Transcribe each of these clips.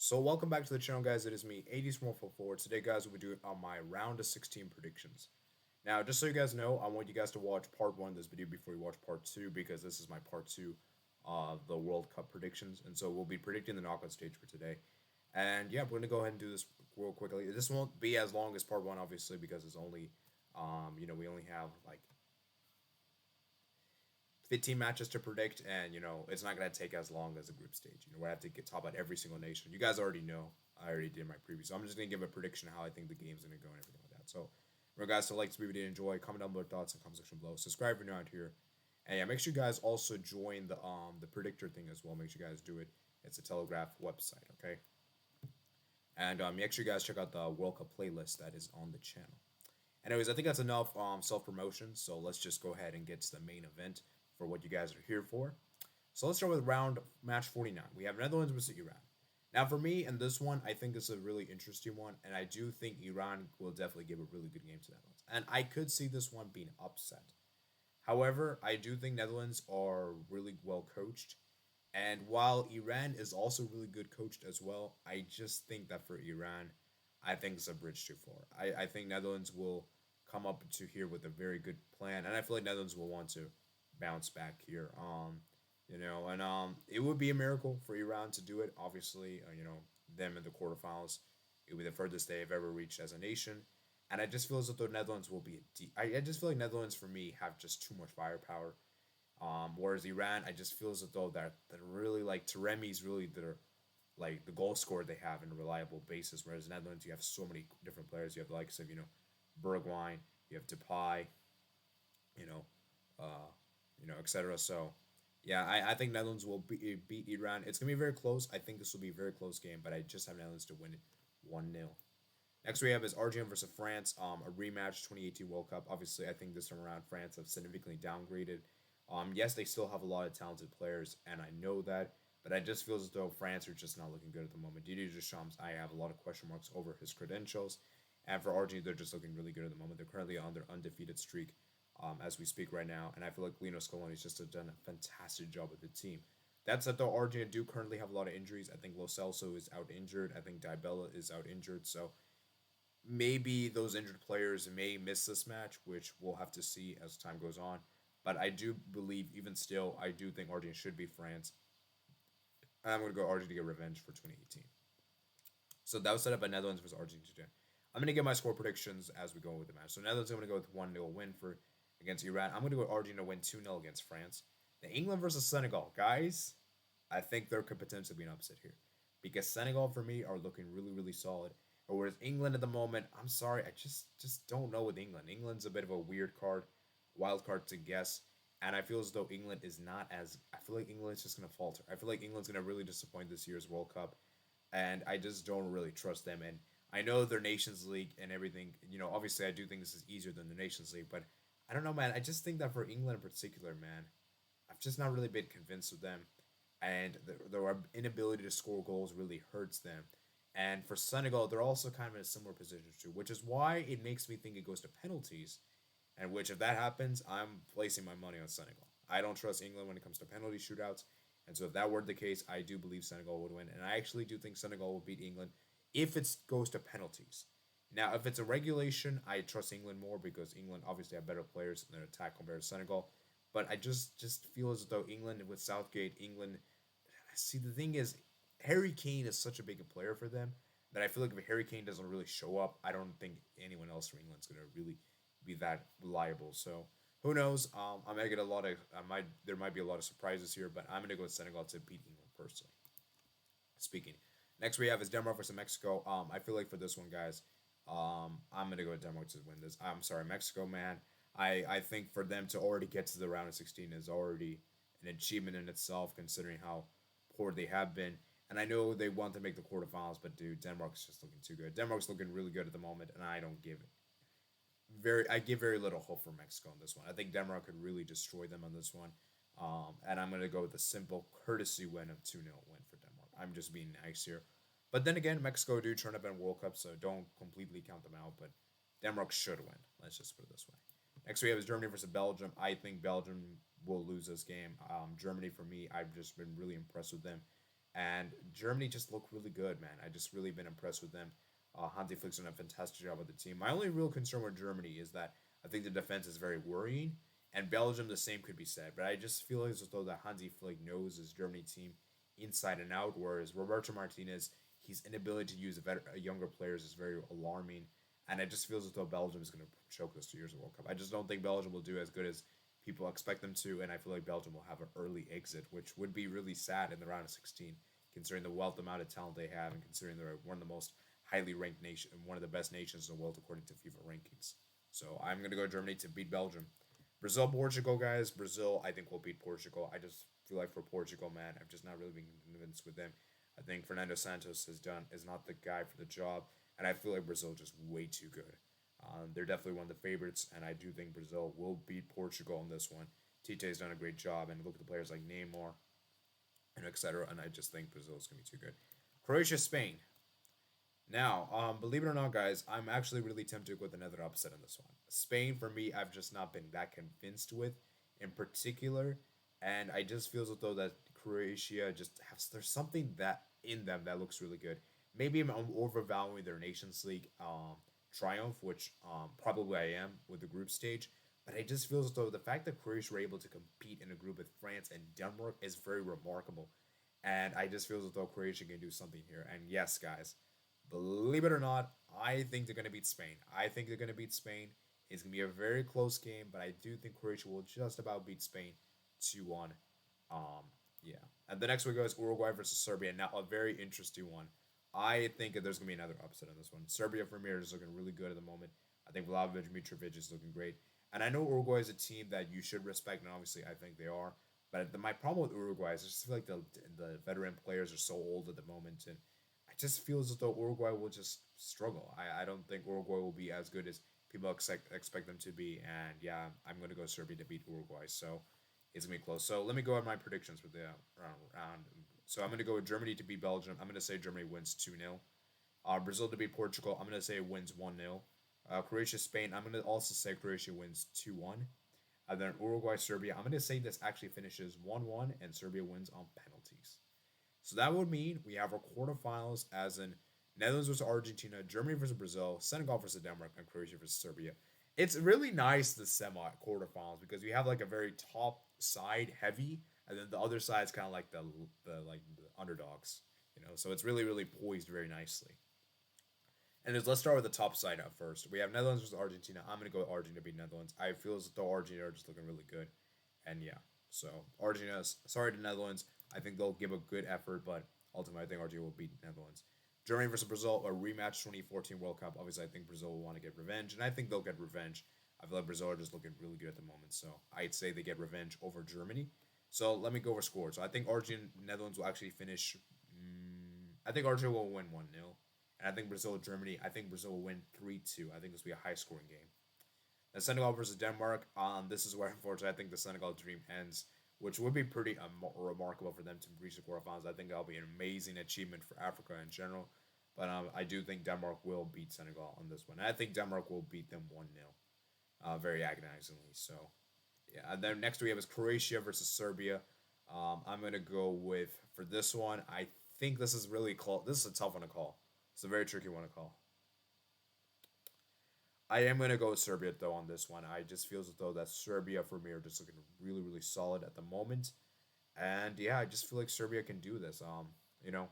So welcome back to the channel, guys. It is me, 80s444. Today, guys, we'll be doing on my round of 16 predictions. Now, just so you guys know, I want you guys to watch part one of this video before you watch part two, because this is my part two of the World Cup predictions. And so we'll be predicting the knockout stage for today. And yeah, we're gonna go ahead and do this real quickly. This won't be as long as part one, obviously, because it's only, we only have like 15 matches to predict, and it's not gonna take as long as the group stage. We have to talk about every single nation. You guys already know. I already did my preview, so I'm just gonna give a prediction of how I think the game's gonna go and everything like that. So, regards to like this video, enjoy. Comment down below your thoughts in the comment section below. Subscribe if you're not here, and yeah, make sure you guys also join the predictor thing as well. Make sure you guys do it. It's a Telegraph website, okay? And make sure you guys check out the World Cup playlist that is on the channel. Anyways, I think that's enough self promotion. So let's just go ahead and get to the main event for what you guys are here for. So let's start with round match 49. We have Netherlands versus Iran. Now, for me, in this one, I think it's a really interesting one, and I do think Iran will definitely give a really good game to Netherlands. And I could see this one being upset. However, I do think Netherlands are really well coached. And while Iran is also really good coached as well, I just think that for Iran, I think it's a bridge too far. I think Netherlands will come up to here with a very good plan, and I feel like Netherlands will want to bounce back here. And it would be a miracle for Iran to do it. Obviously, them in the quarterfinals, it would be the furthest they have ever reached as a nation. And I just feel as though the Netherlands will be a deep. I just feel like Netherlands for me have just too much firepower. Whereas Iran, I just feel as though that really like Taremi's really their like the goal scorer they have in a reliable basis. Whereas Netherlands, you have so many different players. You have the likes of Bergwijn, you have Depay, you know, uh, etc. So yeah, I think Netherlands will beat Iran. It's gonna be very close. I think this will be a very close game, but I just have Netherlands to win it 1-0. Next we have is Argentina versus France, a rematch 2018 World Cup. Obviously, I think this time around France have significantly downgraded. Yes, they still have a lot of talented players, and I know that, but I just feel as though France are just not looking good at the moment. Didier Deschamps, I have a lot of question marks over his credentials, and for Argentina, they're just looking really good at the moment. They're currently on their undefeated streak as we speak right now, and I feel like Lino Scaloni's just done a fantastic job with the team. That said, though, Argentina do currently have a lot of injuries. I think Lo Celso is out injured. I think Dybala is out injured. So maybe those injured players may miss this match, which we'll have to see as time goes on. But I do believe, even still, I do think Argentina should beat France. I'm going to go Argentina to get revenge for 2018. So that was set up by Netherlands versus Argentina. I'm going to get my score predictions as we go with the match. So Netherlands, I'm going to go with 1-0 win for against Iran. I'm going to go Argentina win 2-0 against France. The England versus Senegal. Guys, I think there could potentially be an upset here. Because Senegal, for me, are looking really, really solid. But whereas England at the moment, I'm sorry, I just don't know with England. England's a bit of a weird card, wild card to guess. And I feel as though England is not as. I feel like England's just going to falter. I feel like England's going to really disappoint this year's World Cup. And I just don't really trust them. And I know their Nations League and everything. Obviously, I do think this is easier than the Nations League. But I don't know, man. I just think that for England in particular, man, I've just not really been convinced with them. And their inability to score goals really hurts them. And for Senegal, they're also kind of in a similar position too, which is why it makes me think it goes to penalties. And which, if that happens, I'm placing my money on Senegal. I don't trust England when it comes to penalty shootouts. And so, if that were the case, I do believe Senegal would win. And I actually do think Senegal will beat England if it goes to penalties. Now, if it's a regulation, I trust England more because England obviously have better players in their attack compared to Senegal. But I just feel as though England with Southgate, England. See, the thing is, Harry Kane is such a big player for them that I feel like if Harry Kane doesn't really show up, I don't think anyone else from England's gonna really be that reliable. So who knows? I might get a lot of. There might be a lot of surprises here, but I'm gonna go with Senegal to beat England personally. Speaking. Next we have is Denmark versus Mexico. I feel like for this one, guys, I'm gonna go with Denmark to win this. I'm sorry, Mexico, man. I think for them to already get to the round of 16 is already an achievement in itself, considering how poor they have been. And I know they want to make the quarterfinals, but dude, Denmark's just looking too good. Denmark's looking really good at the moment, and I give very little hope for Mexico on this one. I think Denmark could really destroy them on this one. And I'm gonna go with a simple courtesy win of 2-0 win for Denmark. I'm just being nice here. But then again, Mexico do turn up in World Cup, so don't completely count them out. But Denmark should win. Let's just put it this way. Next we have is Germany versus Belgium. I think Belgium will lose this game. Germany, for me, I've just been really impressed with them. And Germany just look really good, man. I just really been impressed with them. Hansi Flick's done a fantastic job with the team. My only real concern with Germany is that I think the defense is very worrying, and Belgium the same could be said. But I just feel as though that Hansi Flick knows his Germany team inside and out, whereas Roberto Martinez, his inability to use younger players is very alarming. And it just feels as though Belgium is going to choke this 2 years of World Cup. I just don't think Belgium will do as good as people expect them to, and I feel like Belgium will have an early exit, which would be really sad in the round of 16, considering the wealth amount of talent they have, and considering they're one of the most highly ranked nation, one of the best nations in the world according to FIFA rankings. So I'm gonna go Germany to beat Belgium. Brazil, Portugal, guys. Brazil, I think will beat Portugal. I just feel like for Portugal, man, I've just not really been convinced with them. I think Fernando Santos is not the guy for the job, and I feel like Brazil just way too good. They're definitely one of the favorites, and I do think Brazil will beat Portugal in this one. Tite has done a great job, and look at the players like Neymar and etc. And I just think Brazil is gonna be too good. Croatia, Spain. Now, believe it or not, guys, I'm actually really tempted with another upset in this one. Spain, for me, I've just not been that convinced with, in particular, and I just feel as though that Croatia just has there's something that in them that looks really good. Maybe I'm overvaluing their Nations League triumph, which probably I am with the group stage, but I just feel as though the fact that Croatia were able to compete in a group with France and Denmark is very remarkable, and I just feel as though Croatia can do something here. And yes, guys, believe it or not, I think they're going to beat Spain. I think they're going to beat Spain. It's going to be a very close game, but I do think Croatia will just about beat Spain 2-1. Yeah. And the next one goes Uruguay versus Serbia. Now, a very interesting one. I think that there's going to be another upset in this one. Serbia for me is looking really good at the moment. I think Vlahovic Mitrovic is looking great. And I know Uruguay is a team that you should respect, and obviously I think they are. But my problem with Uruguay is I just feel like the veteran players are so old at the moment, and I just feel as though Uruguay will just struggle. I don't think Uruguay will be as good as people expect them to be. And yeah, I'm going to go Serbia to beat Uruguay. So it's going to be close. So let me go at my predictions for the round. So I'm going to go with Germany to beat Belgium. I'm going to say Germany wins 2-0. Brazil to beat Portugal. I'm going to say it wins 1-0. Croatia, Spain. I'm going to also say Croatia wins 2-1. And then Uruguay, Serbia. I'm going to say this actually finishes 1-1 and Serbia wins on penalties. So that would mean we have our quarterfinals as in Netherlands versus Argentina, Germany versus Brazil, Senegal versus Denmark, and Croatia versus Serbia. It's really nice the semi quarterfinals because we have like a very top side heavy, and then the other side is kind of like the underdogs, you know. So it's really poised very nicely. And let's start with the top side up first. We have Netherlands versus Argentina. I'm gonna go with Argentina beat Netherlands. I feel as though Argentina are just looking really good, and yeah. So Argentina, sorry to Netherlands. I think they'll give a good effort, but ultimately I think Argentina will beat Netherlands. Germany versus Brazil, a rematch 2014 World Cup. Obviously, I think Brazil will want to get revenge, and I think they'll get revenge. I feel like Brazil are just looking really good at the moment, so I'd say they get revenge over Germany. So let me go over scores. So I think Argentina Netherlands will actually finish. I think Argentina will win 1-0. And I think Brazil, Germany, I think Brazil will win 3-2. I think this will be a high scoring game. And Senegal versus Denmark. This is where, unfortunately, I think the Senegal dream ends, which would be pretty remarkable for them to reach the quarterfinals. I think that'll be an amazing achievement for Africa in general. But I do think Denmark will beat Senegal on this one. And I think Denmark will beat them 1-0 very agonizingly. So, yeah. And then next we have is Croatia versus Serbia. I'm going to go with, for this one, I think this is really close. This is a tough one to call. It's a very tricky one to call. I am gonna go with Serbia though on this one. I just feel as though that Serbia for me are just looking really solid at the moment, and yeah, I just feel like Serbia can do this. You know,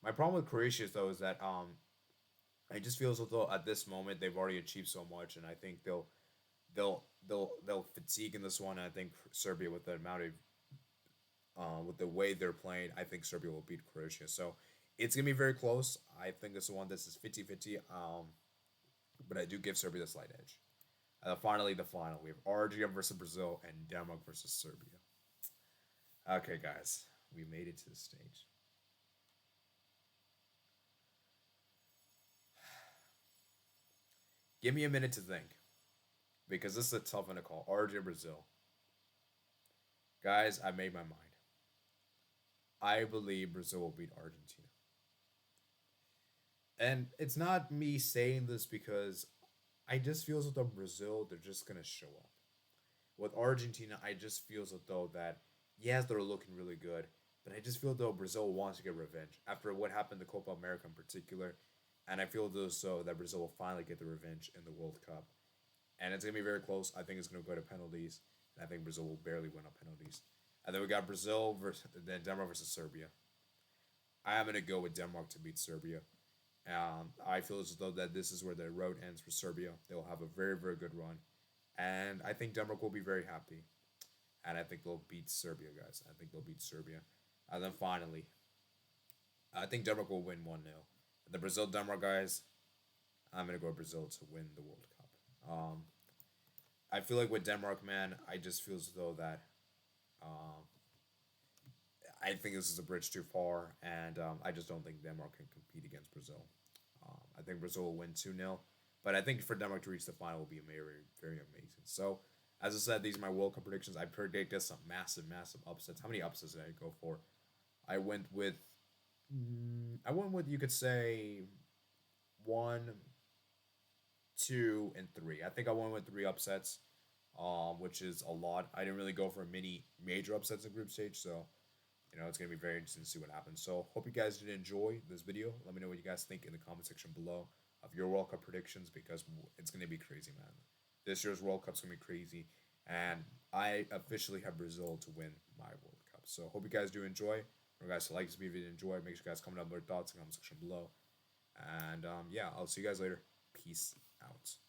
my problem with Croatia though is that I just feel as though at this moment they've already achieved so much, and I think they'll fatigue in this one. And I think Serbia with the amount of with the way they're playing, I think Serbia will beat Croatia. So it's gonna be very close. I think this is one this is 50-50. But I do give Serbia the slight edge. Finally, the final. We have Argentina versus Brazil and Denmark versus Serbia. Okay, guys, we made it to the stage. Give me a minute to think, because this is a tough one to call. Argentina, Brazil. Guys, I made my mind. I believe Brazil will beat Argentina. And it's not me saying this because I just feel as though Brazil, they're just going to show up. With Argentina, I just feel as though that, yes, they're looking really good, But I just feel though Brazil wants to get revenge after what happened to Copa America in particular, and I feel though so that Brazil will finally get the revenge in the World Cup, and it's gonna be very close. I think it's gonna go to penalties, and I think Brazil will barely win on penalties. And then we got Brazil versus then Denmark versus Serbia. I am gonna go with Denmark to beat Serbia. I feel as though that this is where the road ends for Serbia. They will have a very very good run, and I think Denmark will be very happy. And I think they'll beat Serbia, guys. I think they'll beat Serbia. And then finally, I think Denmark will win 1-0. The Brazil Denmark guys, I'm gonna go Brazil to win the World Cup. I feel like with Denmark, man, I just feel as though that um, I think this is a bridge too far, and I just don't think Denmark can compete against Brazil. I think Brazil will win 2-0, but I think for Denmark to reach the final will be very, very amazing. So, as I said, these are my World Cup predictions. I predicted some massive, massive upsets. How many upsets did I go for? I went with, you could say, one, two, and three. I think I went with three upsets, which is a lot. I didn't really go for many major upsets in group stage, so it's gonna be very interesting to see what happens. So hope you guys did enjoy this video. Let me know what you guys think in the comment section below of your World Cup predictions because it's gonna be crazy, man. This year's World Cup's gonna be crazy, and I officially have Brazil to win my World Cup. So hope you guys do enjoy. Remember, guys, to like this video if you enjoy. Make sure you guys comment down your thoughts in the comment section below. And yeah, I'll see you guys later. Peace out.